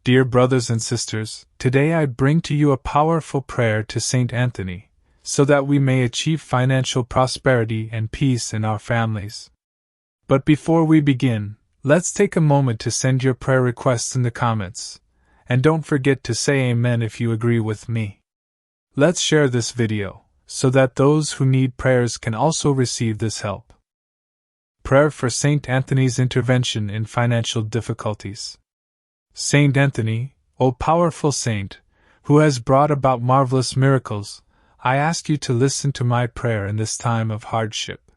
Dear brothers and sisters, today I bring to you a powerful prayer to Saint Anthony, so that we may achieve financial prosperity and peace in our families. But before we begin, let's take a moment to send your prayer requests in the comments, and don't forget to say Amen if you agree with me. Let's share this video, so that those who need prayers can also receive this help. Prayer for Saint Anthony's intervention in financial difficulties. Saint Anthony, O powerful saint, who has brought about marvelous miracles, I ask you to listen to my prayer in this time of hardship.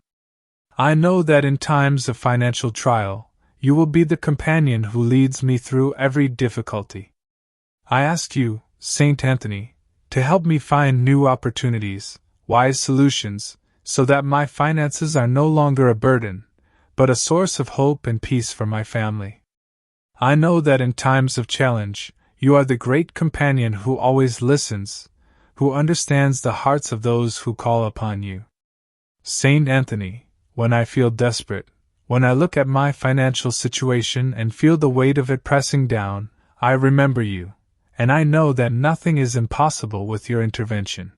I know that in times of financial trial, you will be the companion who leads me through every difficulty. I ask you, Saint Anthony, to help me find new opportunities, wise solutions, so that my finances are no longer a burden, but a source of hope and peace for my family. I know that in times of challenge, you are the great companion who always listens, who understands the hearts of those who call upon you. Saint Anthony, when I feel desperate, when I look at my financial situation and feel the weight of it pressing down, I remember you, and I know that nothing is impossible with your intervention.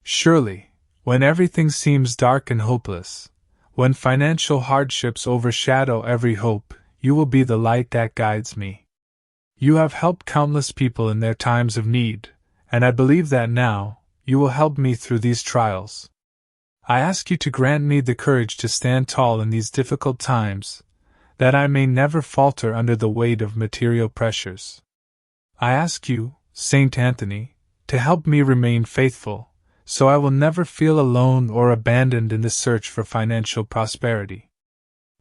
Surely, when everything seems dark and hopeless, when financial hardships overshadow every hope, you will be the light that guides me. You have helped countless people in their times of need, and I believe that now, you will help me through these trials. I ask you to grant me the courage to stand tall in these difficult times, that I may never falter under the weight of material pressures. I ask you, Saint Anthony, to help me remain faithful, so I will never feel alone or abandoned in the search for financial prosperity.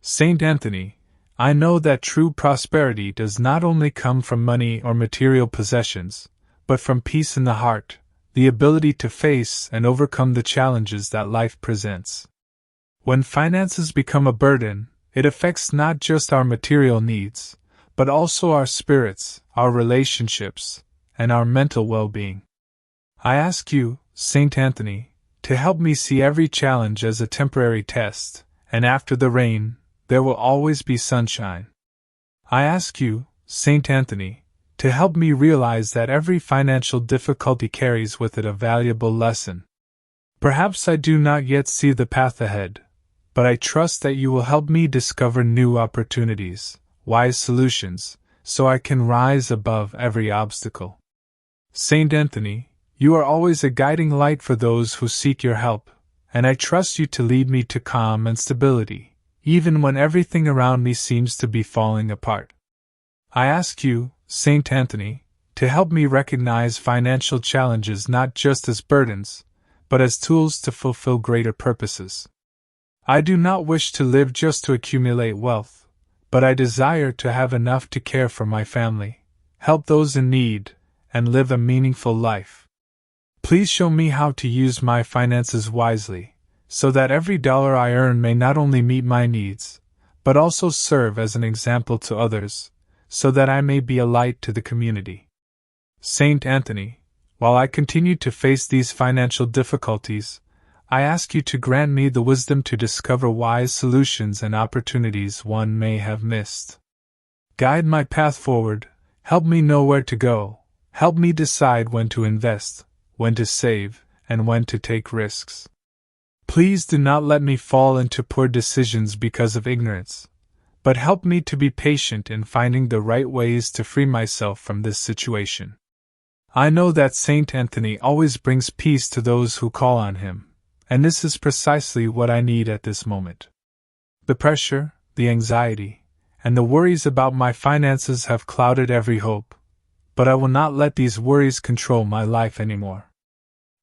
Saint Anthony, I know that true prosperity does not only come from money or material possessions, but from peace in the heart, the ability to face and overcome the challenges that life presents. When finances become a burden, it affects not just our material needs, but also our spirits, our relationships, and our mental well-being. I ask you, Saint Anthony, to help me see every challenge as a temporary test, and after the rain, there will always be sunshine. I ask you, Saint Anthony, to help me realize that every financial difficulty carries with it a valuable lesson. Perhaps I do not yet see the path ahead, but I trust that you will help me discover new opportunities, wise solutions, so I can rise above every obstacle. Saint Anthony, you are always a guiding light for those who seek your help, and I trust you to lead me to calm and stability, even when everything around me seems to be falling apart. I ask you, Saint Anthony, to help me recognize financial challenges not just as burdens, but as tools to fulfill greater purposes. I do not wish to live just to accumulate wealth, but I desire to have enough to care for my family, help those in need, and live a meaningful life. Please show me how to use my finances wisely, so that every dollar I earn may not only meet my needs, but also serve as an example to others, so that I may be a light to the community. Saint Anthony, while I continue to face these financial difficulties, I ask you to grant me the wisdom to discover wise solutions and opportunities one may have missed. Guide my path forward, help me know where to go, help me decide when to invest, when to save, and when to take risks. Please do not let me fall into poor decisions because of ignorance, but help me to be patient in finding the right ways to free myself from this situation. I know that Saint Anthony always brings peace to those who call on him, and this is precisely what I need at this moment. The pressure, the anxiety, and the worries about my finances have clouded every hope, but I will not let these worries control my life anymore.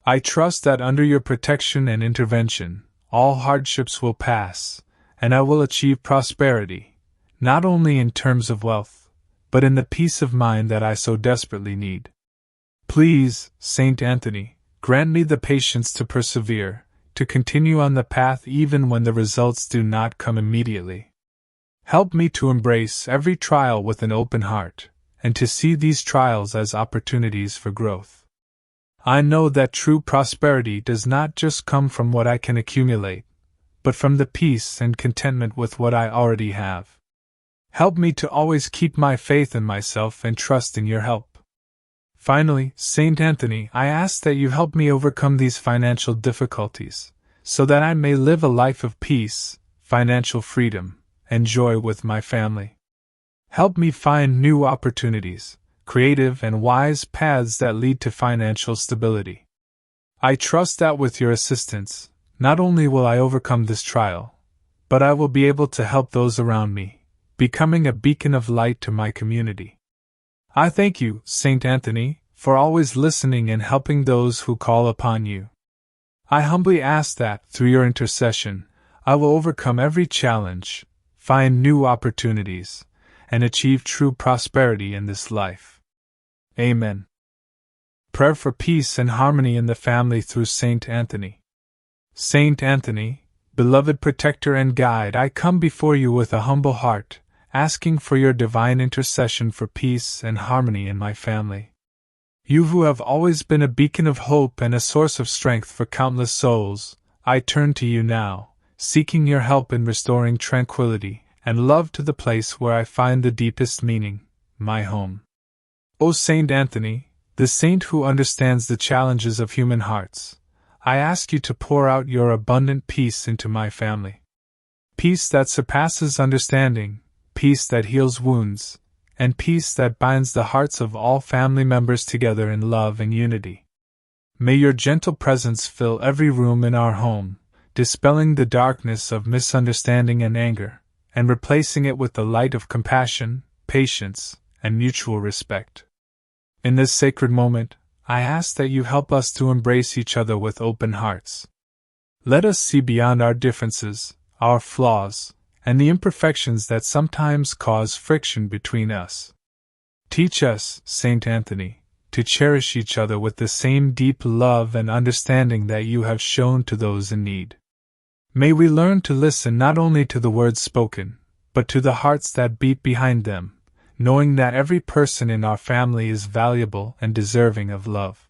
I trust that under your protection and intervention, all hardships will pass, and I will achieve prosperity, not only in terms of wealth, but in the peace of mind that I so desperately need. Please, Saint Anthony, grant me the patience to persevere, to continue on the path even when the results do not come immediately. Help me to embrace every trial with an open heart, and to see these trials as opportunities for growth. I know that true prosperity does not just come from what I can accumulate, but from the peace and contentment with what I already have. Help me to always keep my faith in myself and trust in your help. Finally, Saint Anthony, I ask that you help me overcome these financial difficulties, so that I may live a life of peace, financial freedom, and joy with my family. Help me find new opportunities, creative and wise paths that lead to financial stability. I trust that with your assistance, not only will I overcome this trial, but I will be able to help those around me, becoming a beacon of light to my community. I thank you, Saint Anthony, for always listening and helping those who call upon you. I humbly ask that, through your intercession, I will overcome every challenge, find new opportunities, and achieve true prosperity in this life. Amen. Prayer for peace and harmony in the family through Saint Anthony. Saint Anthony, beloved protector and guide, I come before you with a humble heart, asking for your divine intercession for peace and harmony in my family. You who have always been a beacon of hope and a source of strength for countless souls, I turn to you now, seeking your help in restoring tranquility and love to the place where I find the deepest meaning, my home. O Saint Anthony, the saint who understands the challenges of human hearts, I ask you to pour out your abundant peace into my family. Peace that surpasses understanding, peace that heals wounds, and peace that binds the hearts of all family members together in love and unity. May your gentle presence fill every room in our home, dispelling the darkness of misunderstanding and anger, and replacing it with the light of compassion, patience, and mutual respect. In this sacred moment, I ask that you help us to embrace each other with open hearts. Let us see beyond our differences, our flaws, and the imperfections that sometimes cause friction between us. Teach us, Saint Anthony, to cherish each other with the same deep love and understanding that you have shown to those in need. May we learn to listen not only to the words spoken, but to the hearts that beat behind them, knowing that every person in our family is valuable and deserving of love.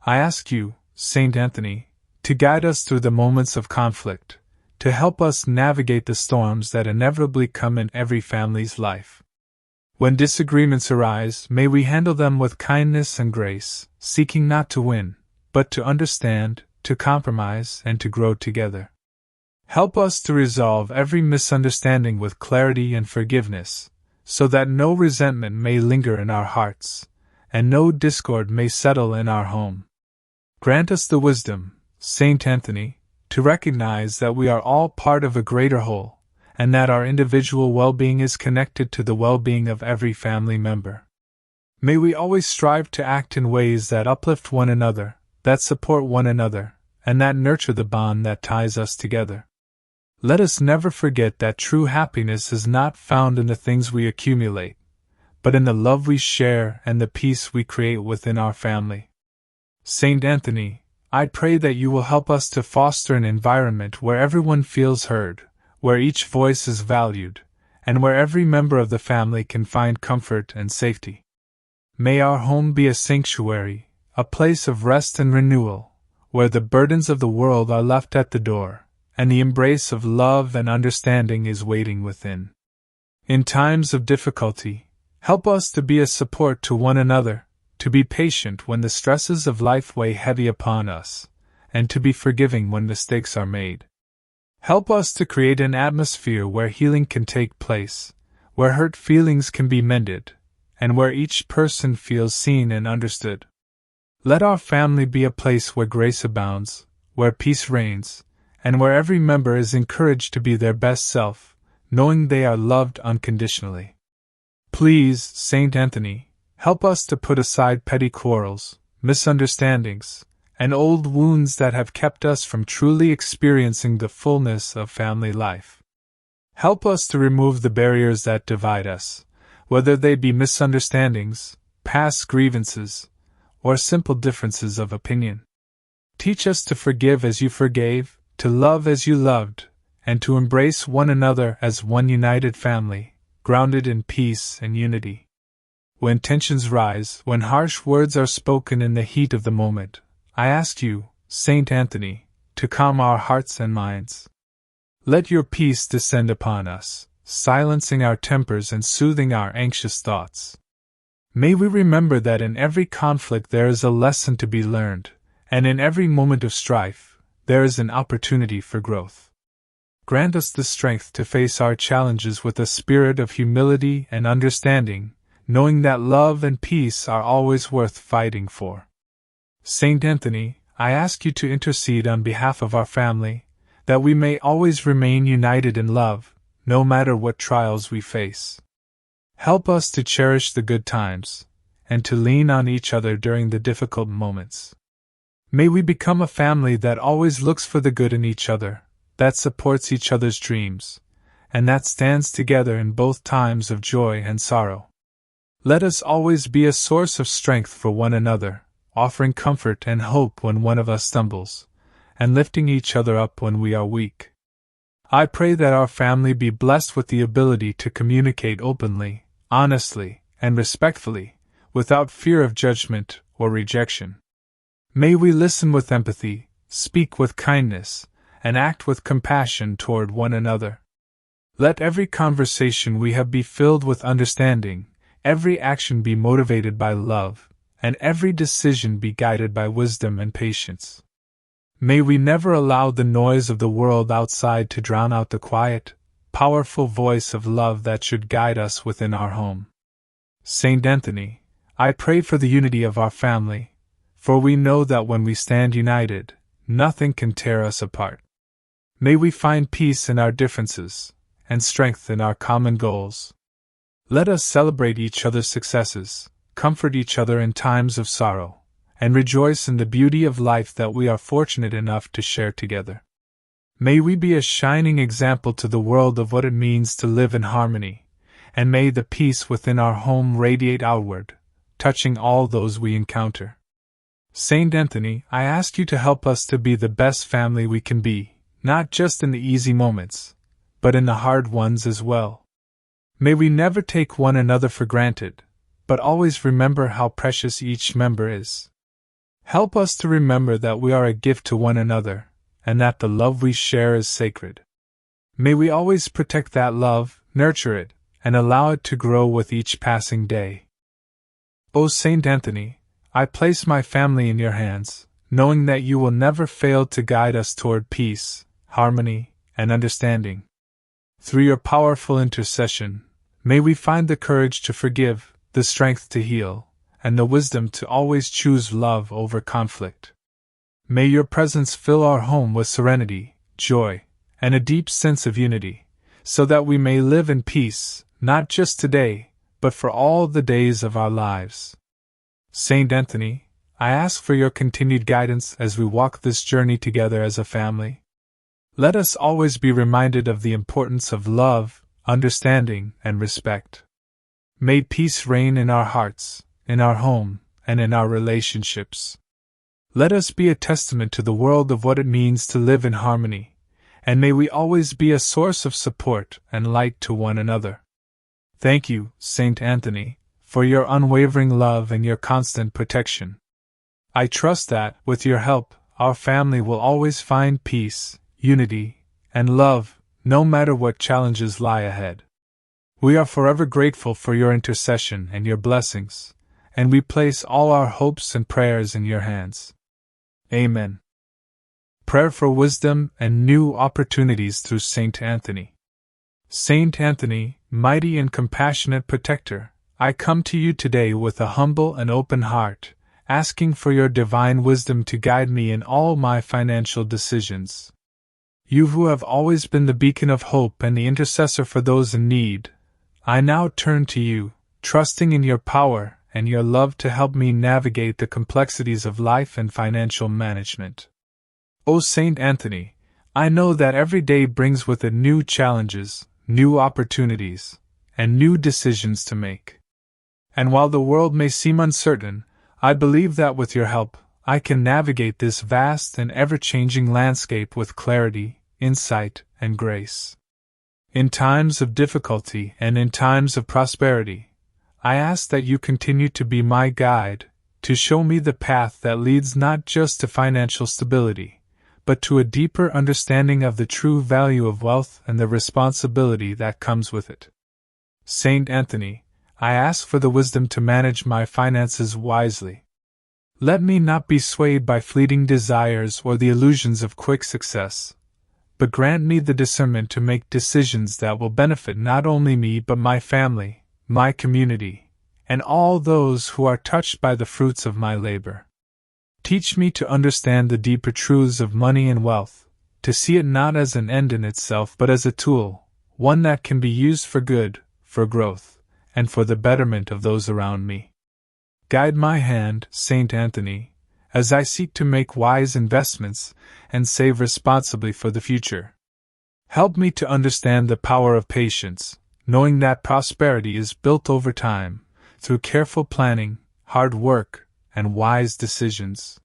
I ask you, Saint Anthony, to guide us through the moments of conflict, to help us navigate the storms that inevitably come in every family's life. When disagreements arise, may we handle them with kindness and grace, seeking not to win, but to understand, to compromise, and to grow together. Help us to resolve every misunderstanding with clarity and forgiveness, so that no resentment may linger in our hearts, and no discord may settle in our home. Grant us the wisdom, Saint Anthony, to recognize that we are all part of a greater whole, and that our individual well-being is connected to the well-being of every family member. May we always strive to act in ways that uplift one another, that support one another, and that nurture the bond that ties us together. Let us never forget that true happiness is not found in the things we accumulate, but in the love we share and the peace we create within our family. Saint Anthony, I pray that you will help us to foster an environment where everyone feels heard, where each voice is valued, and where every member of the family can find comfort and safety. May our home be a sanctuary, a place of rest and renewal, where the burdens of the world are left at the door, and the embrace of love and understanding is waiting within. In times of difficulty, help us to be a support to one another, to be patient when the stresses of life weigh heavy upon us, and to be forgiving when mistakes are made. Help us to create an atmosphere where healing can take place, where hurt feelings can be mended, and where each person feels seen and understood. Let our family be a place where grace abounds, where peace reigns, and where every member is encouraged to be their best self, knowing they are loved unconditionally. Please, Saint Anthony, help us to put aside petty quarrels, misunderstandings, and old wounds that have kept us from truly experiencing the fullness of family life. Help us to remove the barriers that divide us, whether they be misunderstandings, past grievances, or simple differences of opinion. Teach us to forgive as you forgave, to love as you loved, and to embrace one another as one united family, grounded in peace and unity. When tensions rise, when harsh words are spoken in the heat of the moment, I ask you, Saint Anthony, to calm our hearts and minds. Let your peace descend upon us, silencing our tempers and soothing our anxious thoughts. May we remember that in every conflict there is a lesson to be learned, and in every moment of strife, there is an opportunity for growth. Grant us the strength to face our challenges with a spirit of humility and understanding, knowing that love and peace are always worth fighting for. Saint Anthony, I ask you to intercede on behalf of our family, that we may always remain united in love, no matter what trials we face. Help us to cherish the good times, and to lean on each other during the difficult moments. May we become a family that always looks for the good in each other, that supports each other's dreams, and that stands together in both times of joy and sorrow. Let us always be a source of strength for one another, offering comfort and hope when one of us stumbles, and lifting each other up when we are weak. I pray that our family be blessed with the ability to communicate openly, honestly, and respectfully, without fear of judgment or rejection. May we listen with empathy, speak with kindness, and act with compassion toward one another. Let every conversation we have be filled with understanding, every action be motivated by love, and every decision be guided by wisdom and patience. May we never allow the noise of the world outside to drown out the quiet, powerful voice of love that should guide us within our home. Saint Anthony, I pray for the unity of our family, for we know that when we stand united, nothing can tear us apart. May we find peace in our differences, and strength in our common goals. Let us celebrate each other's successes, comfort each other in times of sorrow, and rejoice in the beauty of life that we are fortunate enough to share together. May we be a shining example to the world of what it means to live in harmony, and may the peace within our home radiate outward, touching all those we encounter. Saint Anthony, I ask you to help us to be the best family we can be, not just in the easy moments, but in the hard ones as well. May we never take one another for granted, but always remember how precious each member is. Help us to remember that we are a gift to one another, and that the love we share is sacred. May we always protect that love, nurture it, and allow it to grow with each passing day. O Saint Anthony, I place my family in your hands, knowing that you will never fail to guide us toward peace, harmony, and understanding. Through your powerful intercession, may we find the courage to forgive, the strength to heal, and the wisdom to always choose love over conflict. May your presence fill our home with serenity, joy, and a deep sense of unity, so that we may live in peace, not just today, but for all the days of our lives. Saint Anthony, I ask for your continued guidance as we walk this journey together as a family. Let us always be reminded of the importance of love, understanding, and respect. May peace reign in our hearts, in our home, and in our relationships. Let us be a testament to the world of what it means to live in harmony, and may we always be a source of support and light to one another. Thank you, Saint Anthony, for your unwavering love and your constant protection. I trust that, with your help, our family will always find peace, unity, and love, no matter what challenges lie ahead. We are forever grateful for your intercession and your blessings, and we place all our hopes and prayers in your hands. Amen. Prayer for wisdom and new opportunities through Saint Anthony. Saint Anthony, mighty and compassionate protector, I come to you today with a humble and open heart, asking for your divine wisdom to guide me in all my financial decisions. You who have always been the beacon of hope and the intercessor for those in need, I now turn to you, trusting in your power and your love to help me navigate the complexities of life and financial management. O Saint Anthony, I know that every day brings with it new challenges, new opportunities, and new decisions to make. And while the world may seem uncertain, I believe that with your help, I can navigate this vast and ever-changing landscape with clarity, insight, and grace. In times of difficulty and in times of prosperity, I ask that you continue to be my guide, to show me the path that leads not just to financial stability, but to a deeper understanding of the true value of wealth and the responsibility that comes with it. Saint Anthony, I ask for the wisdom to manage my finances wisely. Let me not be swayed by fleeting desires or the illusions of quick success, but grant me the discernment to make decisions that will benefit not only me but my family, my community, and all those who are touched by the fruits of my labor. Teach me to understand the deeper truths of money and wealth, to see it not as an end in itself but as a tool, one that can be used for good, for growth, and for the betterment of those around me. Guide my hand, Saint Anthony, as I seek to make wise investments and save responsibly for the future. Help me to understand the power of patience, knowing that prosperity is built over time, through careful planning, hard work, and wise decisions.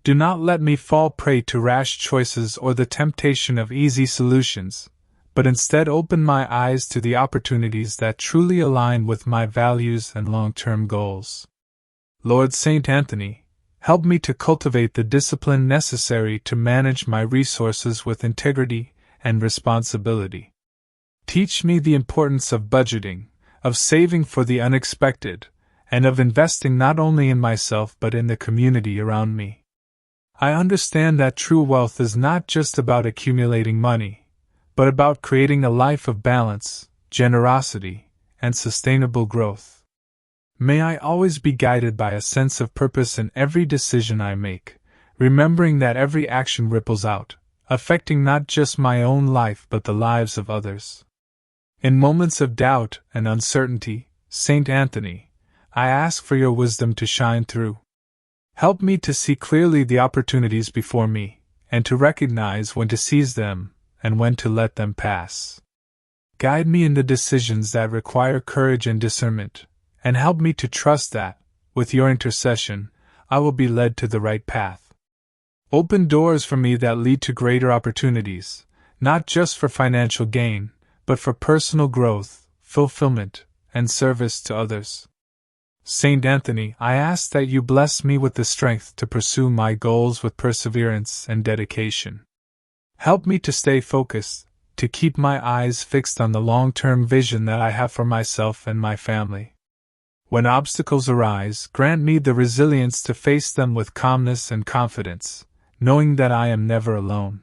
Do not let me fall prey to rash choices or the temptation of easy solutions, but instead open my eyes to the opportunities that truly align with my values and long-term goals. Lord Saint Anthony, help me to cultivate the discipline necessary to manage my resources with integrity and responsibility. Teach me the importance of budgeting, of saving for the unexpected, and of investing not only in myself but in the community around me. I understand that true wealth is not just about accumulating money, but about creating a life of balance, generosity, and sustainable growth. May I always be guided by a sense of purpose in every decision I make, remembering that every action ripples out, affecting not just my own life but the lives of others. In moments of doubt and uncertainty, Saint Anthony, I ask for your wisdom to shine through. Help me to see clearly the opportunities before me, and to recognize when to seize them and when to let them pass. Guide me in the decisions that require courage and discernment, and help me to trust that, with your intercession, I will be led to the right path. Open doors for me that lead to greater opportunities, not just for financial gain, but for personal growth, fulfillment, and service to others. Saint Anthony, I ask that you bless me with the strength to pursue my goals with perseverance and dedication. Help me to stay focused, to keep my eyes fixed on the long-term vision that I have for myself and my family. When obstacles arise, grant me the resilience to face them with calmness and confidence, knowing that I am never alone.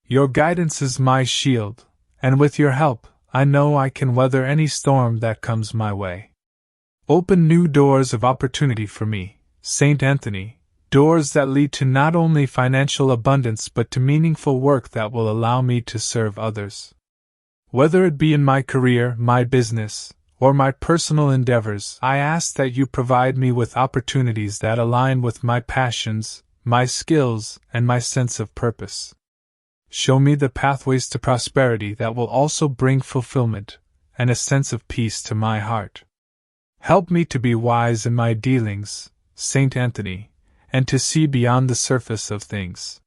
Your guidance is my shield, and with your help, I know I can weather any storm that comes my way. Open new doors of opportunity for me, Saint Anthony, doors that lead to not only financial abundance but to meaningful work that will allow me to serve others. Whether it be in my career, my business, or my personal endeavors, I ask that you provide me with opportunities that align with my passions, my skills, and my sense of purpose. Show me the pathways to prosperity that will also bring fulfillment and a sense of peace to my heart. Help me to be wise in my dealings, Saint Anthony, and to see beyond the surface of things.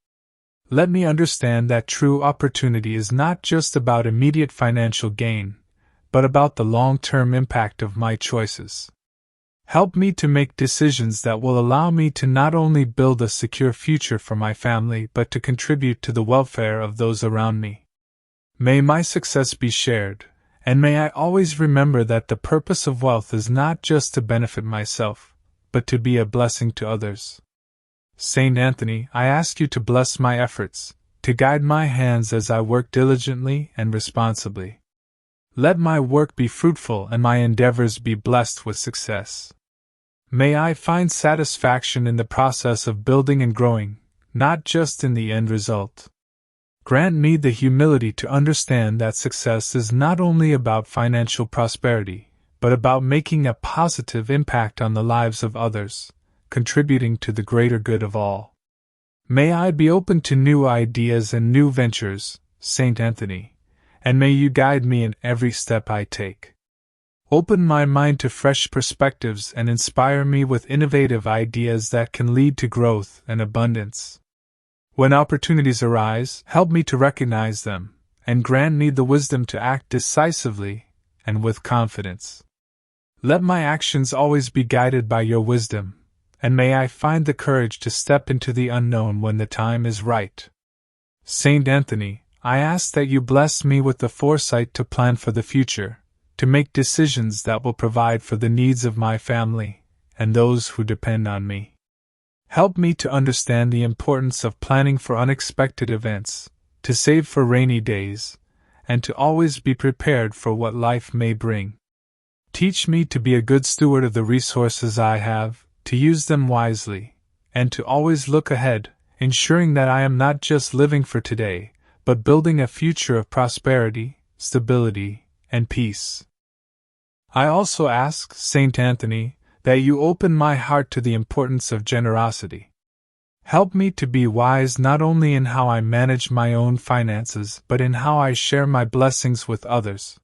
Let me understand that true opportunity is not just about immediate financial gain, but about the long-term impact of my choices. Help me to make decisions that will allow me to not only build a secure future for my family but to contribute to the welfare of those around me. May my success be shared, and may I always remember that the purpose of wealth is not just to benefit myself, but to be a blessing to others. Saint Anthony, I ask you to bless my efforts, to guide my hands as I work diligently and responsibly. Let my work be fruitful and my endeavors be blessed with success. May I find satisfaction in the process of building and growing, not just in the end result. Grant me the humility to understand that success is not only about financial prosperity, but about making a positive impact on the lives of others, contributing to the greater good of all. May I be open to new ideas and new ventures, Saint Anthony, and may you guide me in every step I take. Open my mind to fresh perspectives and inspire me with innovative ideas that can lead to growth and abundance. When opportunities arise, help me to recognize them, and grant me the wisdom to act decisively and with confidence. Let my actions always be guided by your wisdom, and may I find the courage to step into the unknown when the time is right. Saint Anthony, I ask that you bless me with the foresight to plan for the future, to make decisions that will provide for the needs of my family and those who depend on me. Help me to understand the importance of planning for unexpected events, to save for rainy days, and to always be prepared for what life may bring. Teach me to be a good steward of the resources I have, to use them wisely, and to always look ahead, ensuring that I am not just living for today, but building a future of prosperity, stability, and peace. I also ask, Saint Anthony, that you open my heart to the importance of generosity. Help me to be wise not only in how I manage my own finances but in how I share my blessings with others.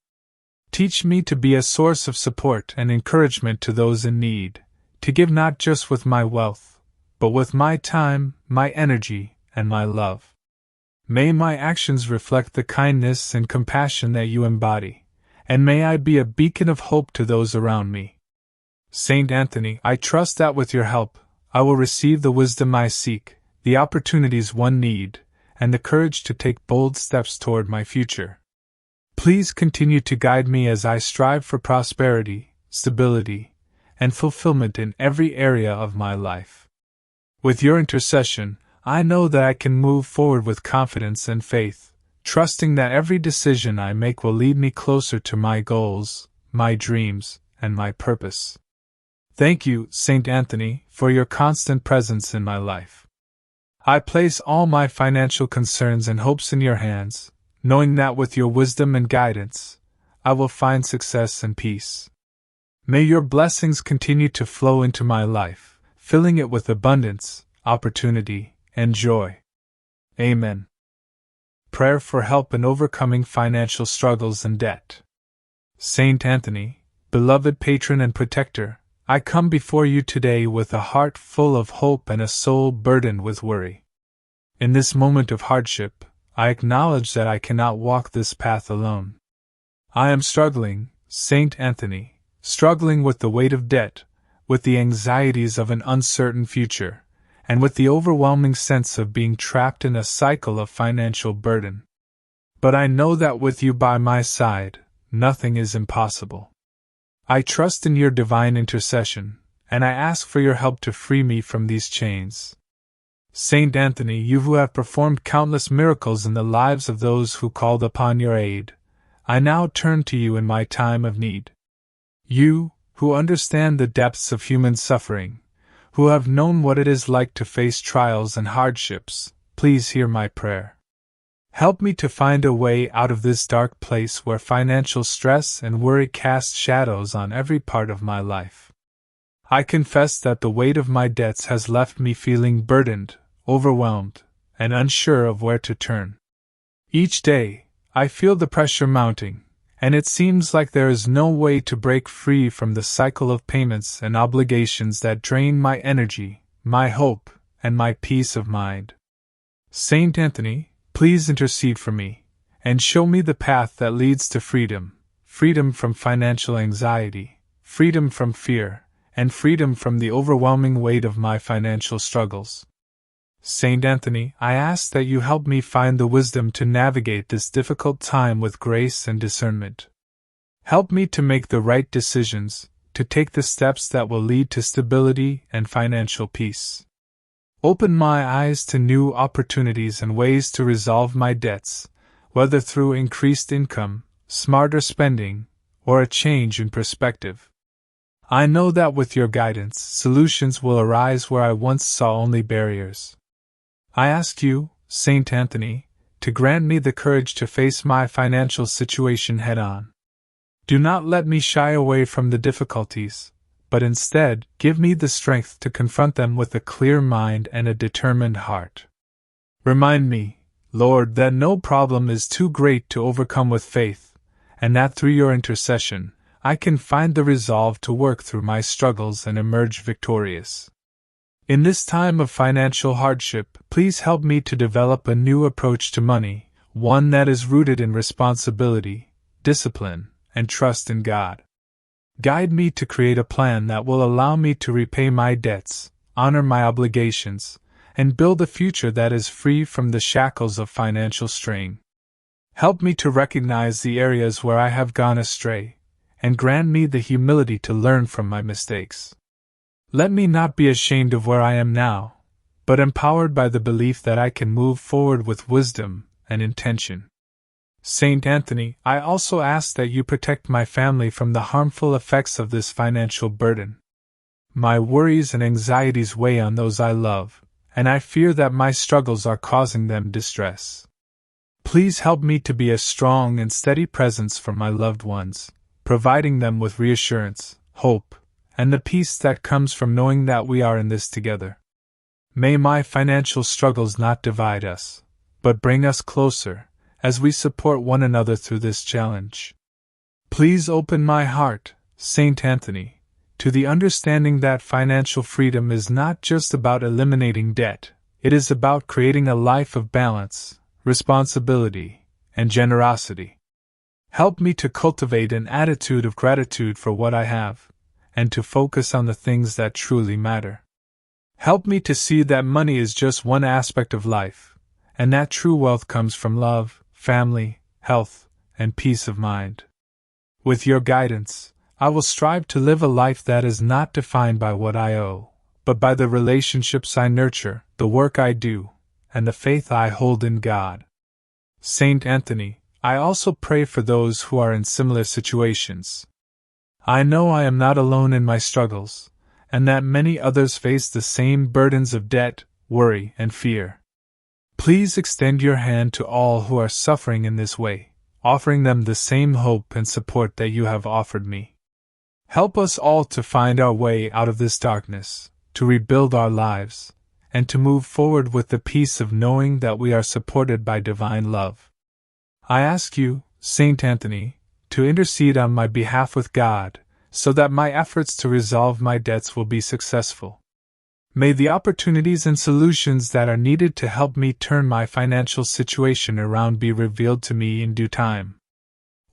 Teach me to be a source of support and encouragement to those in need, to give not just with my wealth, but with my time, my energy, and my love. May my actions reflect the kindness and compassion that you embody, and may I be a beacon of hope to those around me. Saint Anthony, I trust that with your help, I will receive the wisdom I seek, the opportunities one need, and the courage to take bold steps toward my future. Please continue to guide me as I strive for prosperity, stability, and fulfillment in every area of my life. With your intercession, I know that I can move forward with confidence and faith, trusting that every decision I make will lead me closer to my goals, my dreams, and my purpose. Thank you, Saint Anthony, for your constant presence in my life. I place all my financial concerns and hopes in your hands, knowing that with your wisdom and guidance, I will find success and peace. May your blessings continue to flow into my life, filling it with abundance, opportunity, and joy. Amen. Prayer for help in overcoming financial struggles and debt. Saint Anthony, beloved patron and protector, I come before you today with a heart full of hope and a soul burdened with worry. In this moment of hardship, I acknowledge that I cannot walk this path alone. I am struggling, Saint Anthony, struggling with the weight of debt, with the anxieties of an uncertain future, and with the overwhelming sense of being trapped in a cycle of financial burden. But I know that with you by my side, nothing is impossible. I trust in your divine intercession, and I ask for your help to free me from these chains. Saint Anthony, you who have performed countless miracles in the lives of those who called upon your aid, I now turn to you in my time of need. You, who understand the depths of human suffering, who have known what it is like to face trials and hardships, please hear my prayer. Help me to find a way out of this dark place where financial stress and worry cast shadows on every part of my life. I confess that the weight of my debts has left me feeling burdened, overwhelmed, and unsure of where to turn. Each day, I feel the pressure mounting, and it seems like there is no way to break free from the cycle of payments and obligations that drain my energy, my hope, and my peace of mind. Saint Anthony, please intercede for me, and show me the path that leads to freedom, freedom from financial anxiety, freedom from fear, and freedom from the overwhelming weight of my financial struggles. Saint Anthony, I ask that you help me find the wisdom to navigate this difficult time with grace and discernment. Help me to make the right decisions, to take the steps that will lead to stability and financial peace. Open my eyes to new opportunities and ways to resolve my debts, whether through increased income, smarter spending, or a change in perspective. I know that with your guidance, solutions will arise where I once saw only barriers. I ask you, Saint Anthony, to grant me the courage to face my financial situation head-on. Do not let me shy away from the difficulties, but instead, give me the strength to confront them with a clear mind and a determined heart. Remind me, Lord, that no problem is too great to overcome with faith, and that through your intercession, I can find the resolve to work through my struggles and emerge victorious. In this time of financial hardship, please help me to develop a new approach to money, one that is rooted in responsibility, discipline, and trust in God. Guide me to create a plan that will allow me to repay my debts, honor my obligations, and build a future that is free from the shackles of financial strain. Help me to recognize the areas where I have gone astray, and grant me the humility to learn from my mistakes. Let me not be ashamed of where I am now, but empowered by the belief that I can move forward with wisdom and intention. Saint Anthony, I also ask that you protect my family from the harmful effects of this financial burden. My worries and anxieties weigh on those I love, and I fear that my struggles are causing them distress. Please help me to be a strong and steady presence for my loved ones, providing them with reassurance, hope, and the peace that comes from knowing that we are in this together. May my financial struggles not divide us, but bring us closer, as we support one another through this challenge. Please open my heart, Saint Anthony, to the understanding that financial freedom is not just about eliminating debt, it is about creating a life of balance, responsibility, and generosity. Help me to cultivate an attitude of gratitude for what I have, and to focus on the things that truly matter. Help me to see that money is just one aspect of life, and that true wealth comes from love, family, health, and peace of mind. With your guidance, I will strive to live a life that is not defined by what I owe, but by the relationships I nurture, the work I do, and the faith I hold in God. Saint Anthony, I also pray for those who are in similar situations. I know I am not alone in my struggles, and that many others face the same burdens of debt, worry, and fear. Please extend your hand to all who are suffering in this way, offering them the same hope and support that you have offered me. Help us all to find our way out of this darkness, to rebuild our lives, and to move forward with the peace of knowing that we are supported by divine love. I ask you, Saint Anthony, to intercede on my behalf with God, so that my efforts to resolve my debts will be successful. May the opportunities and solutions that are needed to help me turn my financial situation around be revealed to me in due time.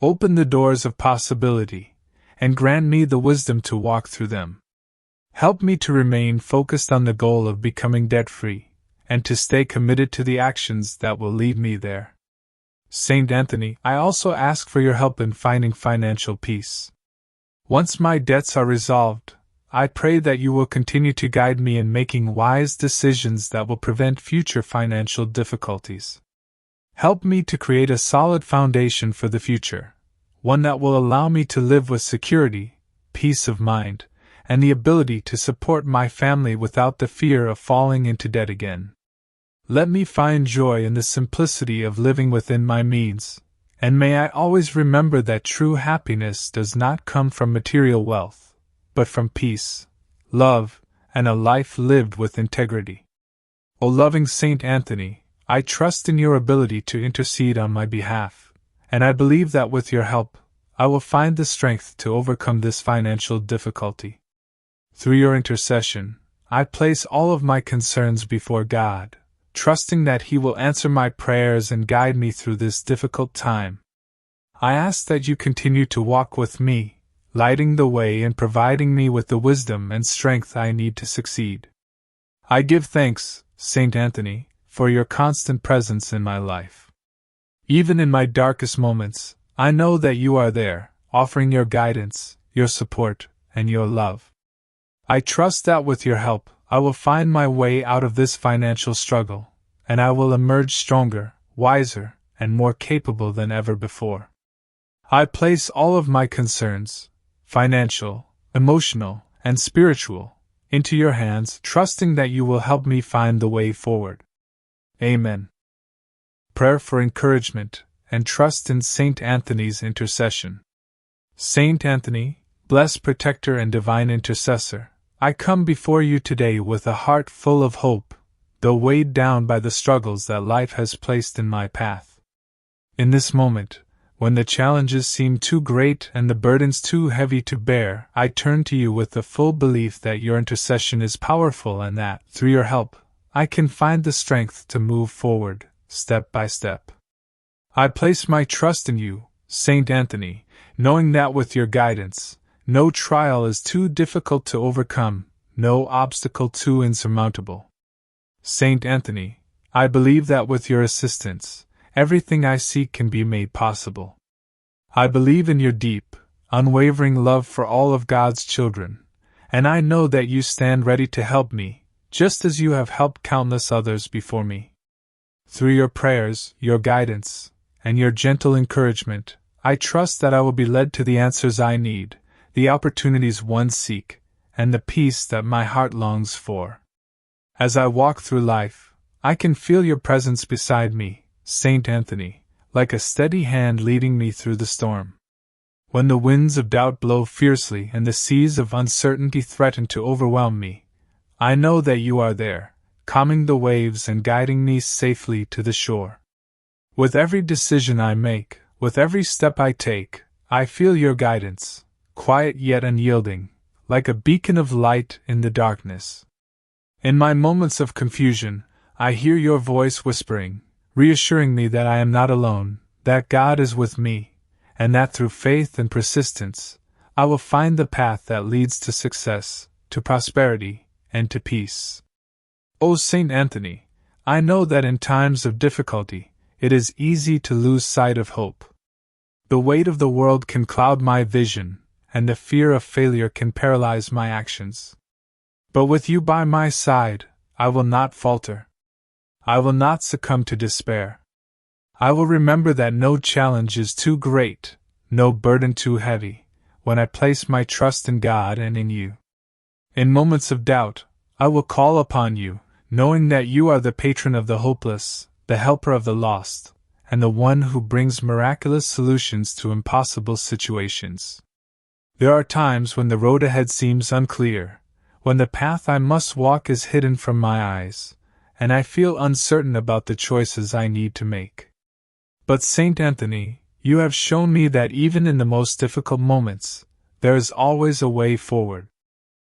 Open the doors of possibility, and grant me the wisdom to walk through them. Help me to remain focused on the goal of becoming debt-free, and to stay committed to the actions that will lead me there. Saint Anthony, I also ask for your help in finding financial peace. Once my debts are resolved, I pray that you will continue to guide me in making wise decisions that will prevent future financial difficulties. Help me to create a solid foundation for the future, one that will allow me to live with security, peace of mind, and the ability to support my family without the fear of falling into debt again. Let me find joy in the simplicity of living within my means, and may I always remember that true happiness does not come from material wealth, but from peace, love, and a life lived with integrity. O loving Saint Anthony, I trust in your ability to intercede on my behalf, and I believe that with your help, I will find the strength to overcome this financial difficulty. Through your intercession, I place all of my concerns before God, trusting that He will answer my prayers and guide me through this difficult time. I ask that you continue to walk with me, lighting the way and providing me with the wisdom and strength I need to succeed. I give thanks, Saint Anthony, for your constant presence in my life. Even in my darkest moments, I know that you are there, offering your guidance, your support, and your love. I trust that with your help, I will find my way out of this financial struggle, and I will emerge stronger, wiser, and more capable than ever before. I place all of my concerns, financial, emotional, and spiritual, into your hands, trusting that you will help me find the way forward. Amen. Prayer for encouragement and trust in Saint Anthony's intercession. Saint Anthony, blessed protector and divine intercessor, I come before you today with a heart full of hope, though weighed down by the struggles that life has placed in my path. In this moment, when the challenges seem too great and the burdens too heavy to bear, I turn to you with the full belief that your intercession is powerful and that, through your help, I can find the strength to move forward, step by step. I place my trust in you, Saint Anthony, knowing that with your guidance, no trial is too difficult to overcome, no obstacle too insurmountable. Saint Anthony, I believe that with your assistance, everything I seek can be made possible. I believe in your deep, unwavering love for all of God's children, and I know that you stand ready to help me, just as you have helped countless others before me. Through your prayers, your guidance, and your gentle encouragement, I trust that I will be led to the answers I need, the opportunities one seek, and the peace that my heart longs for. As I walk through life, I can feel your presence beside me, Saint Anthony, like a steady hand leading me through the storm. When the winds of doubt blow fiercely and the seas of uncertainty threaten to overwhelm me, I know that you are there, calming the waves and guiding me safely to the shore. With every decision I make, with every step I take, I feel your guidance, quiet yet unyielding, like a beacon of light in the darkness. In my moments of confusion, I hear your voice whispering, reassuring me that I am not alone, that God is with me, and that through faith and persistence, I will find the path that leads to success, to prosperity, and to peace. O Saint Anthony, I know that in times of difficulty, it is easy to lose sight of hope. The weight of the world can cloud my vision, and the fear of failure can paralyze my actions. But with you by my side, I will not falter. I will not succumb to despair. I will remember that no challenge is too great, no burden too heavy, when I place my trust in God and in you. In moments of doubt, I will call upon you, knowing that you are the patron of the hopeless, the helper of the lost, and the one who brings miraculous solutions to impossible situations. There are times when the road ahead seems unclear, when the path I must walk is hidden from my eyes, and I feel uncertain about the choices I need to make. But Saint Anthony, you have shown me that even in the most difficult moments, there is always a way forward.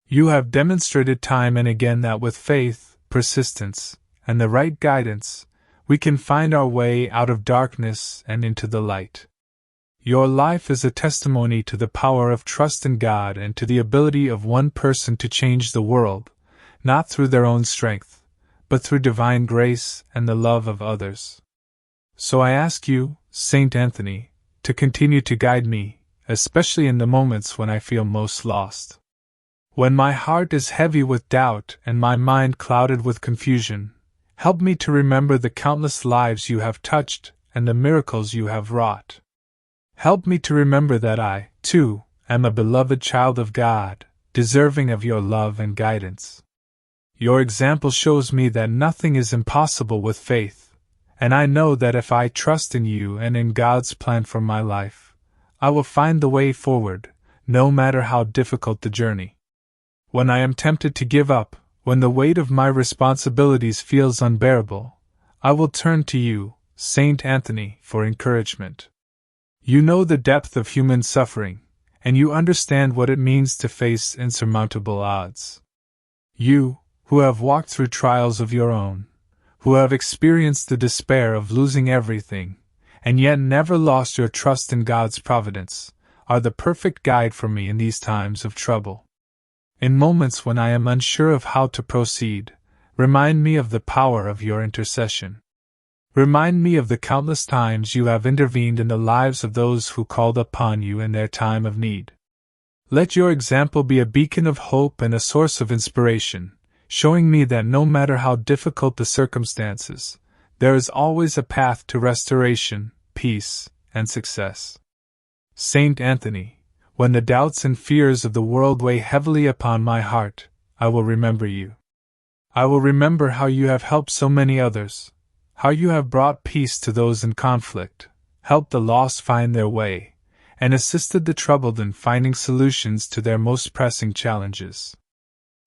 You have demonstrated time and again that with faith, persistence, and the right guidance, we can find our way out of darkness and into the light. Your life is a testimony to the power of trust in God and to the ability of one person to change the world, not through their own strength, but through divine grace and the love of others. So I ask you, Saint Anthony, to continue to guide me, especially in the moments when I feel most lost. When my heart is heavy with doubt and my mind clouded with confusion, help me to remember the countless lives you have touched and the miracles you have wrought. Help me to remember that I, too, am a beloved child of God, deserving of your love and guidance. Your example shows me that nothing is impossible with faith, and I know that if I trust in you and in God's plan for my life, I will find the way forward, no matter how difficult the journey. When I am tempted to give up, when the weight of my responsibilities feels unbearable, I will turn to you, Saint Anthony, for encouragement. You know the depth of human suffering, and you understand what it means to face insurmountable odds. You, who have walked through trials of your own, who have experienced the despair of losing everything, and yet never lost your trust in God's providence, are the perfect guide for me in these times of trouble. In moments when I am unsure of how to proceed, remind me of the power of your intercession. Remind me of the countless times you have intervened in the lives of those who called upon you in their time of need. Let your example be a beacon of hope and a source of inspiration, showing me that no matter how difficult the circumstances, there is always a path to restoration, peace, and success. Saint Anthony, when the doubts and fears of the world weigh heavily upon my heart, I will remember you. I will remember how you have helped so many others, how you have brought peace to those in conflict, helped the lost find their way, and assisted the troubled in finding solutions to their most pressing challenges.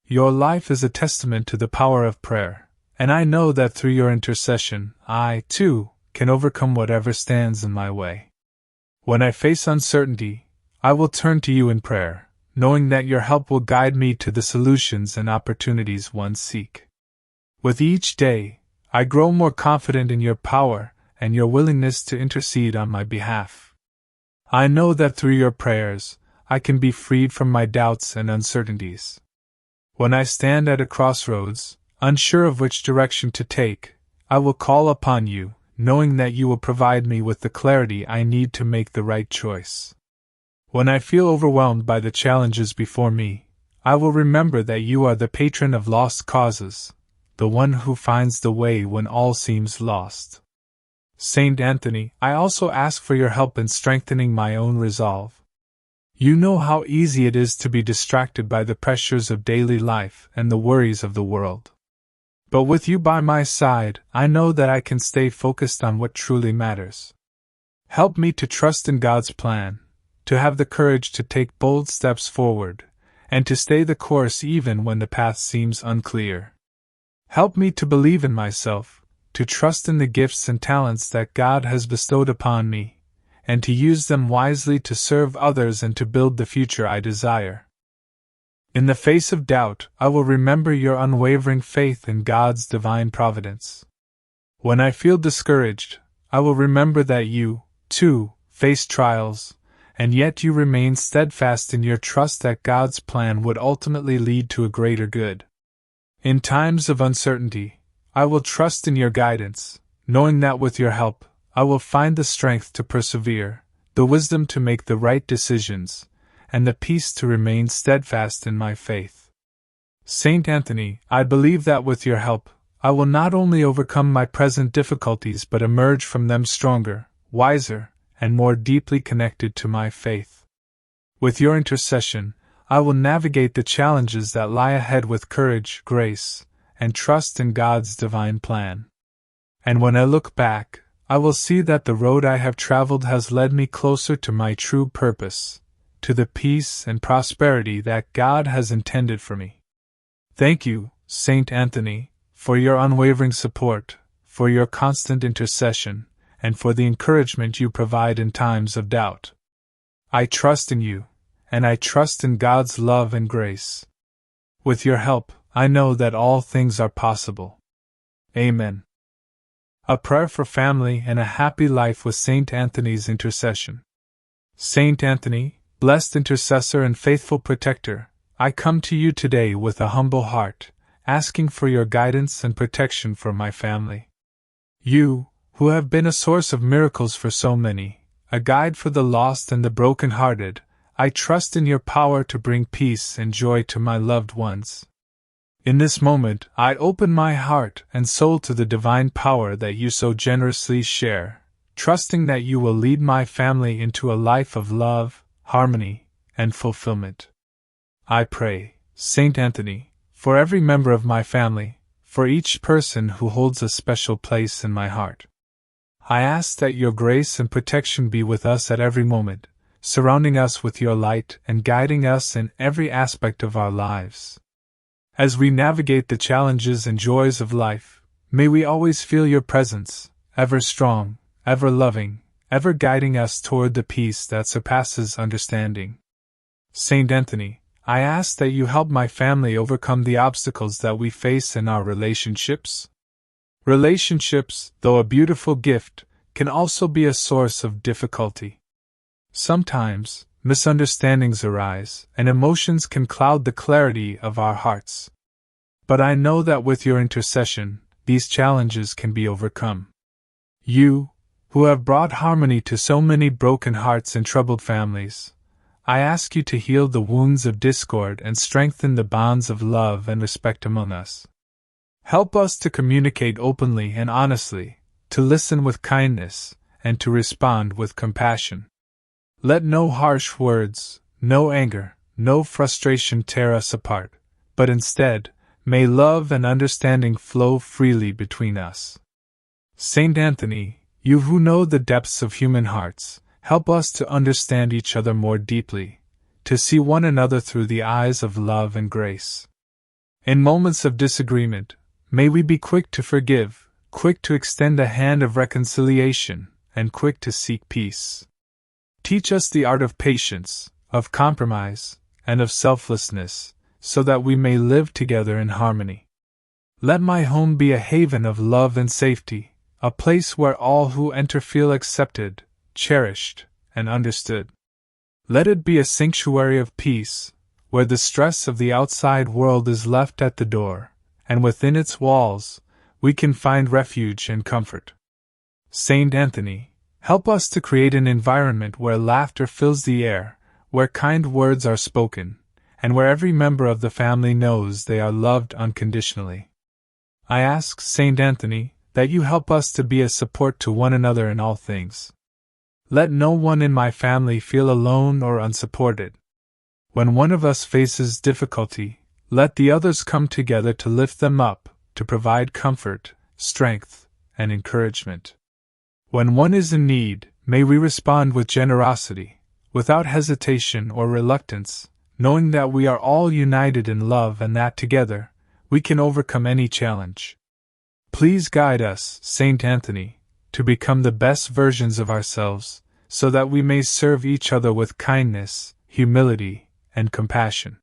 Your life is a testament to the power of prayer, and I know that through your intercession, I, too, can overcome whatever stands in my way. When I face uncertainty, I will turn to you in prayer, knowing that your help will guide me to the solutions and opportunities one seeks. With each day, I grow more confident in your power and your willingness to intercede on my behalf. I know that through your prayers, I can be freed from my doubts and uncertainties. When I stand at a crossroads, unsure of which direction to take, I will call upon you, knowing that you will provide me with the clarity I need to make the right choice. When I feel overwhelmed by the challenges before me, I will remember that you are the patron of lost causes, the one who finds the way when all seems lost. Saint Anthony, I also ask for your help in strengthening my own resolve. You know how easy it is to be distracted by the pressures of daily life and the worries of the world. But with you by my side, I know that I can stay focused on what truly matters. Help me to trust in God's plan, to have the courage to take bold steps forward, and to stay the course even when the path seems unclear. Help me to believe in myself, to trust in the gifts and talents that God has bestowed upon me, and to use them wisely to serve others and to build the future I desire. In the face of doubt, I will remember your unwavering faith in God's divine providence. When I feel discouraged, I will remember that you, too, face trials, and yet you remain steadfast in your trust that God's plan would ultimately lead to a greater good. In times of uncertainty, I will trust in your guidance, knowing that with your help, I will find the strength to persevere, the wisdom to make the right decisions, and the peace to remain steadfast in my faith. Saint Anthony, I believe that with your help, I will not only overcome my present difficulties but emerge from them stronger, wiser, and more deeply connected to my faith. With your intercession, I will navigate the challenges that lie ahead with courage, grace, and trust in God's divine plan. And when I look back, I will see that the road I have traveled has led me closer to my true purpose, to the peace and prosperity that God has intended for me. Thank you, Saint Anthony, for your unwavering support, for your constant intercession, and for the encouragement you provide in times of doubt. I trust in you, and I trust in God's love and grace. With your help, I know that all things are possible. Amen. A prayer for family and a happy life with Saint Anthony's intercession. Saint Anthony, blessed intercessor and faithful protector, I come to you today with a humble heart, asking for your guidance and protection for my family. You, who have been a source of miracles for so many, a guide for the lost and the broken-hearted, I trust in your power to bring peace and joy to my loved ones. In this moment, I open my heart and soul to the divine power that you so generously share, trusting that you will lead my family into a life of love, harmony, and fulfillment. I pray, Saint Anthony, for every member of my family, for each person who holds a special place in my heart. I ask that your grace and protection be with us at every moment, surrounding us with your light and guiding us in every aspect of our lives. As we navigate the challenges and joys of life, may we always feel your presence, ever strong, ever loving, ever guiding us toward the peace that surpasses understanding. Saint Anthony, I ask that you help my family overcome the obstacles that we face in our relationships. Relationships, though a beautiful gift, can also be a source of difficulty. Sometimes, misunderstandings arise, and emotions can cloud the clarity of our hearts. But I know that with your intercession, these challenges can be overcome. You, who have brought harmony to so many broken hearts and troubled families, I ask you to heal the wounds of discord and strengthen the bonds of love and respect among us. Help us to communicate openly and honestly, to listen with kindness, and to respond with compassion. Let no harsh words, no anger, no frustration tear us apart, but instead, may love and understanding flow freely between us. Saint Anthony, you who know the depths of human hearts, help us to understand each other more deeply, to see one another through the eyes of love and grace. In moments of disagreement, may we be quick to forgive, quick to extend a hand of reconciliation, and quick to seek peace. Teach us the art of patience, of compromise, and of selflessness, so that we may live together in harmony. Let my home be a haven of love and safety, a place where all who enter feel accepted, cherished, and understood. Let it be a sanctuary of peace, where the stress of the outside world is left at the door, and within its walls, we can find refuge and comfort. Saint Anthony, help us to create an environment where laughter fills the air, where kind words are spoken, and where every member of the family knows they are loved unconditionally. I ask, Saint Anthony, that you help us to be a support to one another in all things. Let no one in my family feel alone or unsupported. When one of us faces difficulty, let the others come together to lift them up, to provide comfort, strength, and encouragement. When one is in need, may we respond with generosity, without hesitation or reluctance, knowing that we are all united in love and that together, we can overcome any challenge. Please guide us, Saint Anthony, to become the best versions of ourselves, so that we may serve each other with kindness, humility, and compassion.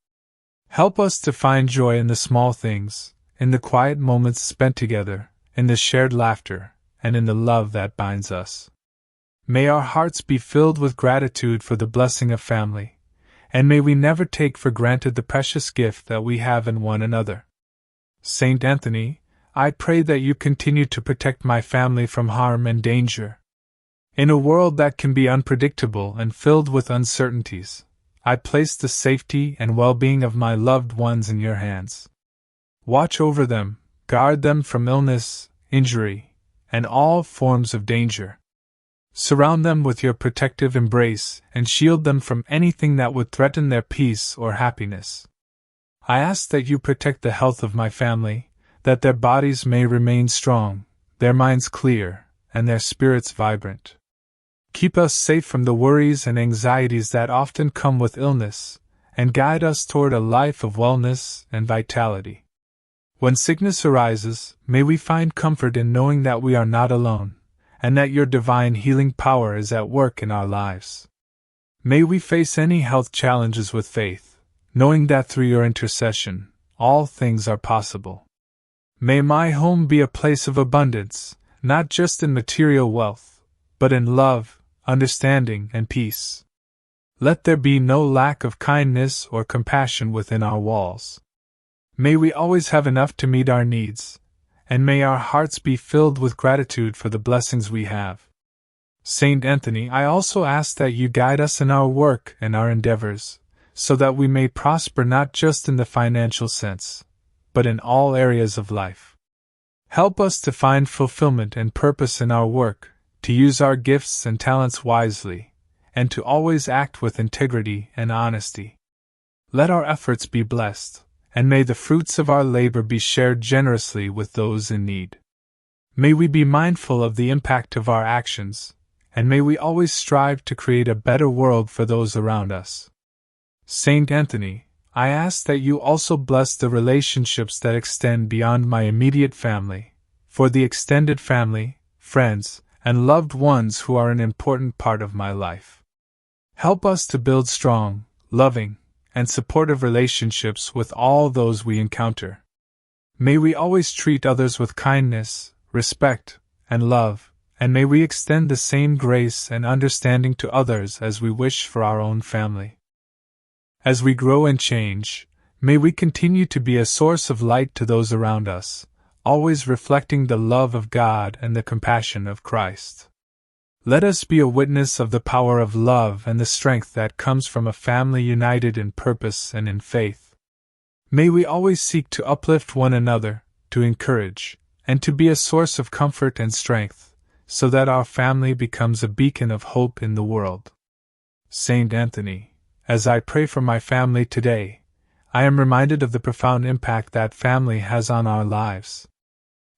Help us to find joy in the small things, in the quiet moments spent together, in the shared laughter, and in the love that binds us. May our hearts be filled with gratitude for the blessing of family, and may we never take for granted the precious gift that we have in one another. Saint Anthony, I pray that you continue to protect my family from harm and danger. In a world that can be unpredictable and filled with uncertainties, I place the safety and well-being of my loved ones in your hands. Watch over them, guard them from illness, injury, and all forms of danger. Surround them with your protective embrace and shield them from anything that would threaten their peace or happiness. I ask that you protect the health of my family, that their bodies may remain strong, their minds clear, and their spirits vibrant. Keep us safe from the worries and anxieties that often come with illness, and guide us toward a life of wellness and vitality. When sickness arises, may we find comfort in knowing that we are not alone, and that your divine healing power is at work in our lives. May we face any health challenges with faith, knowing that through your intercession, all things are possible. May my home be a place of abundance, not just in material wealth, but in love, understanding, and peace. Let there be no lack of kindness or compassion within our walls. May we always have enough to meet our needs, and may our hearts be filled with gratitude for the blessings we have. Saint Anthony, I also ask that you guide us in our work and our endeavors, so that we may prosper not just in the financial sense, but in all areas of life. Help us to find fulfillment and purpose in our work, to use our gifts and talents wisely, and to always act with integrity and honesty. Let our efforts be blessed, and may the fruits of our labor be shared generously with those in need. May we be mindful of the impact of our actions, and may we always strive to create a better world for those around us. Saint Anthony, I ask that you also bless the relationships that extend beyond my immediate family, for the extended family, friends, and loved ones who are an important part of my life. Help us to build strong, loving, and supportive relationships with all those we encounter. May we always treat others with kindness, respect, and love, and may we extend the same grace and understanding to others as we wish for our own family. As we grow and change, may we continue to be a source of light to those around us, always reflecting the love of God and the compassion of Christ. Let us be a witness of the power of love and the strength that comes from a family united in purpose and in faith. May we always seek to uplift one another, to encourage, and to be a source of comfort and strength, so that our family becomes a beacon of hope in the world. Saint Anthony, as I pray for my family today, I am reminded of the profound impact that family has on our lives.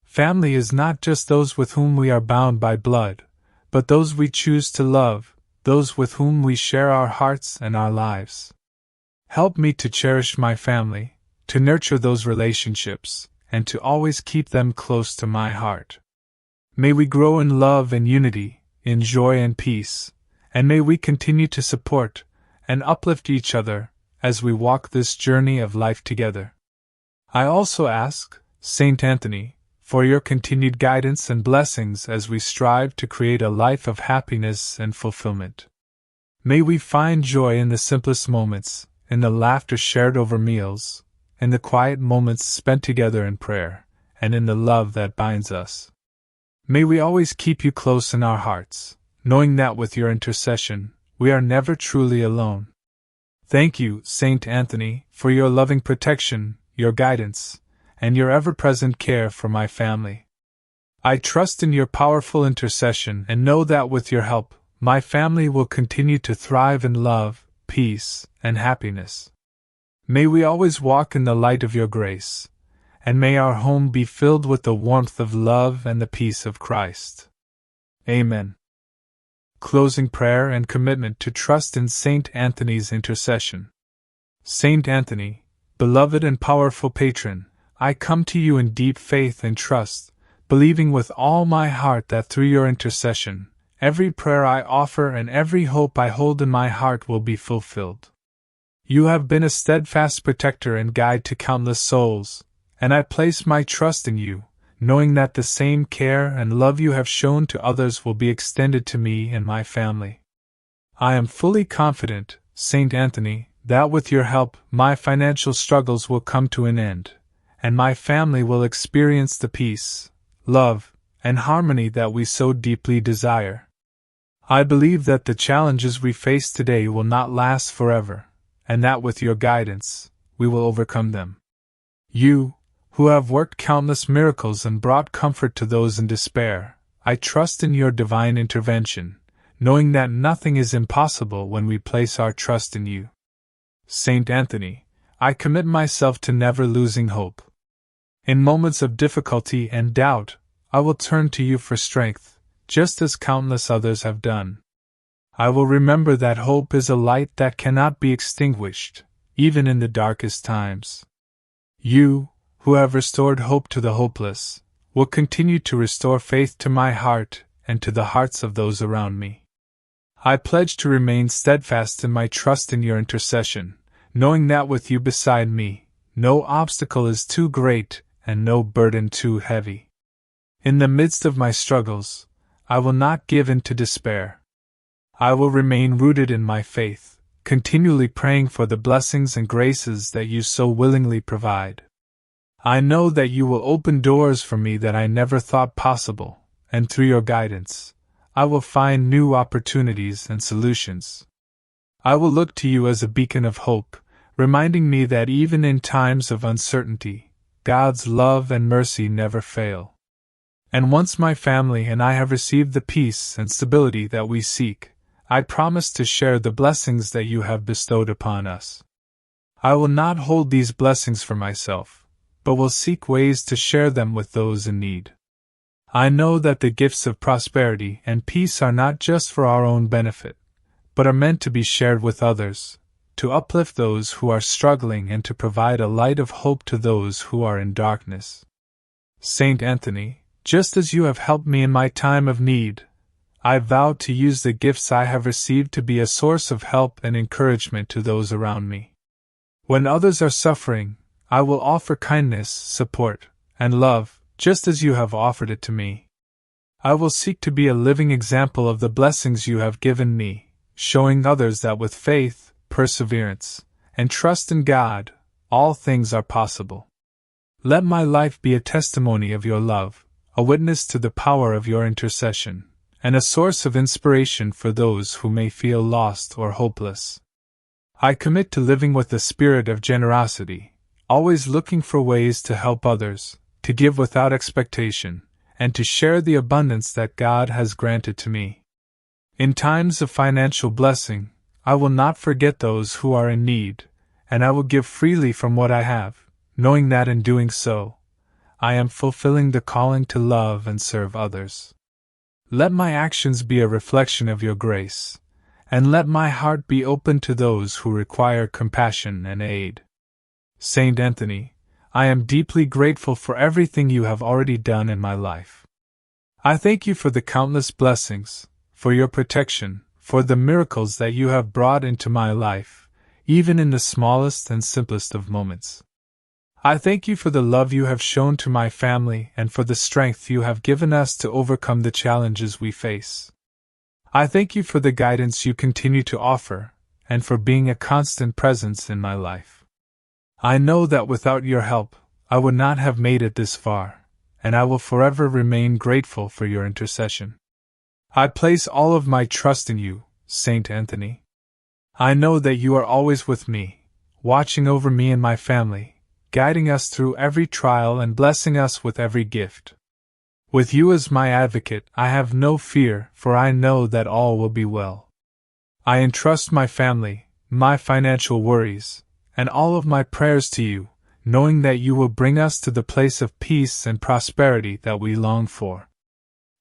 Family is not just those with whom we are bound by blood, but those we choose to love, those with whom we share our hearts and our lives. Help me to cherish my family, to nurture those relationships, and to always keep them close to my heart. May we grow in love and unity, in joy and peace, and may we continue to support and uplift each other as we walk this journey of life together. I also ask, Saint Anthony, for your continued guidance and blessings as we strive to create a life of happiness and fulfillment. May we find joy in the simplest moments, in the laughter shared over meals, in the quiet moments spent together in prayer, and in the love that binds us. May we always keep you close in our hearts, knowing that with your intercession, we are never truly alone. Thank you, Saint Anthony, for your loving protection, your guidance, and your ever-present care for my family. I trust in your powerful intercession and know that with your help, my family will continue to thrive in love, peace, and happiness. May we always walk in the light of your grace, and may our home be filled with the warmth of love and the peace of Christ. Amen. Closing prayer and commitment to trust in Saint Anthony's intercession. Saint Anthony, beloved and powerful patron, I come to you in deep faith and trust, believing with all my heart that through your intercession, every prayer I offer and every hope I hold in my heart will be fulfilled. You have been a steadfast protector and guide to countless souls, and I place my trust in you, knowing that the same care and love you have shown to others will be extended to me and my family. I am fully confident, Saint Anthony, that with your help my financial struggles will come to an end, and my family will experience the peace, love, and harmony that we so deeply desire. I believe that the challenges we face today will not last forever, and that with your guidance, we will overcome them. You, who have worked countless miracles and brought comfort to those in despair, I trust in your divine intervention, knowing that nothing is impossible when we place our trust in you. Saint Anthony, I commit myself to never losing hope. In moments of difficulty and doubt, I will turn to you for strength, just as countless others have done. I will remember that hope is a light that cannot be extinguished, even in the darkest times. You, who have restored hope to the hopeless, will continue to restore faith to my heart and to the hearts of those around me. I pledge to remain steadfast in my trust in your intercession, knowing that with you beside me, no obstacle is too great and no burden too heavy. In the midst of my struggles, I will not give in to despair. I will remain rooted in my faith, continually praying for the blessings and graces that you so willingly provide. I know that you will open doors for me that I never thought possible, and through your guidance, I will find new opportunities and solutions. I will look to you as a beacon of hope, reminding me that even in times of uncertainty, God's love and mercy never fail. And once my family and I have received the peace and stability that we seek, I promise to share the blessings that you have bestowed upon us. I will not hold these blessings for myself, but will seek ways to share them with those in need. I know that the gifts of prosperity and peace are not just for our own benefit, but are meant to be shared with others, to uplift those who are struggling and to provide a light of hope to those who are in darkness. Saint Anthony, just as you have helped me in my time of need, I vow to use the gifts I have received to be a source of help and encouragement to those around me. When others are suffering, I will offer kindness, support, and love, just as you have offered it to me. I will seek to be a living example of the blessings you have given me, showing others that with faith, perseverance, and trust in God, all things are possible. Let my life be a testimony of your love, a witness to the power of your intercession, and a source of inspiration for those who may feel lost or hopeless. I commit to living with a spirit of generosity, always looking for ways to help others, to give without expectation, and to share the abundance that God has granted to me. In times of financial blessing, I will not forget those who are in need, and I will give freely from what I have, knowing that in doing so, I am fulfilling the calling to love and serve others. Let my actions be a reflection of your grace, and let my heart be open to those who require compassion and aid. Saint Anthony, I am deeply grateful for everything you have already done in my life. I thank you for the countless blessings, for your protection, for the miracles that you have brought into my life, even in the smallest and simplest of moments. I thank you for the love you have shown to my family and for the strength you have given us to overcome the challenges we face. I thank you for the guidance you continue to offer, and for being a constant presence in my life. I know that without your help, I would not have made it this far, and I will forever remain grateful for your intercession. I place all of my trust in you, Saint Anthony. I know that you are always with me, watching over me and my family, guiding us through every trial and blessing us with every gift. With you as my advocate, I have no fear, for I know that all will be well. I entrust my family, my financial worries, and all of my prayers to you, knowing that you will bring us to the place of peace and prosperity that we long for.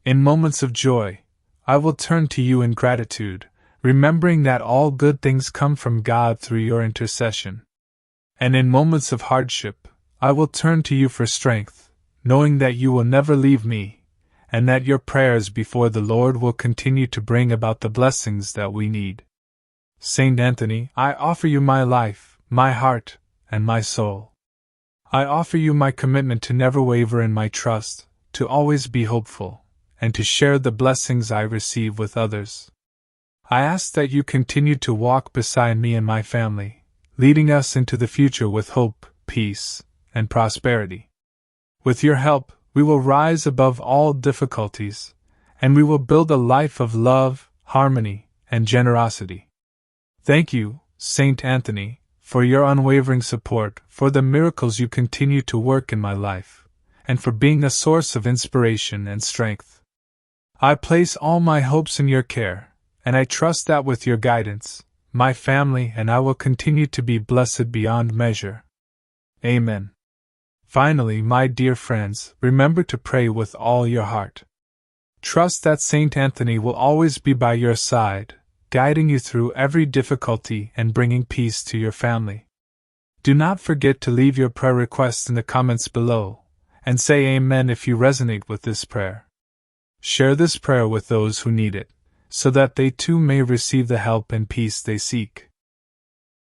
In moments of joy, I will turn to you in gratitude, remembering that all good things come from God through your intercession. And in moments of hardship, I will turn to you for strength, knowing that you will never leave me, and that your prayers before the Lord will continue to bring about the blessings that we need. Saint Anthony, I offer you my life, my heart, and my soul. I offer you my commitment to never waver in my trust, to always be hopeful, and to share the blessings I receive with others. I ask that you continue to walk beside me and my family, leading us into the future with hope, peace, and prosperity. With your help, we will rise above all difficulties, and we will build a life of love, harmony, and generosity. Thank you, Saint Anthony, for your unwavering support, for the miracles you continue to work in my life, and for being a source of inspiration and strength. I place all my hopes in your care, and I trust that with your guidance, my family and I will continue to be blessed beyond measure. Amen. Finally, my dear friends, remember to pray with all your heart. Trust that Saint Anthony will always be by your side, guiding you through every difficulty and bringing peace to your family. Do not forget to leave your prayer requests in the comments below, and say Amen if you resonate with this prayer. Share this prayer with those who need it, so that they too may receive the help and peace they seek.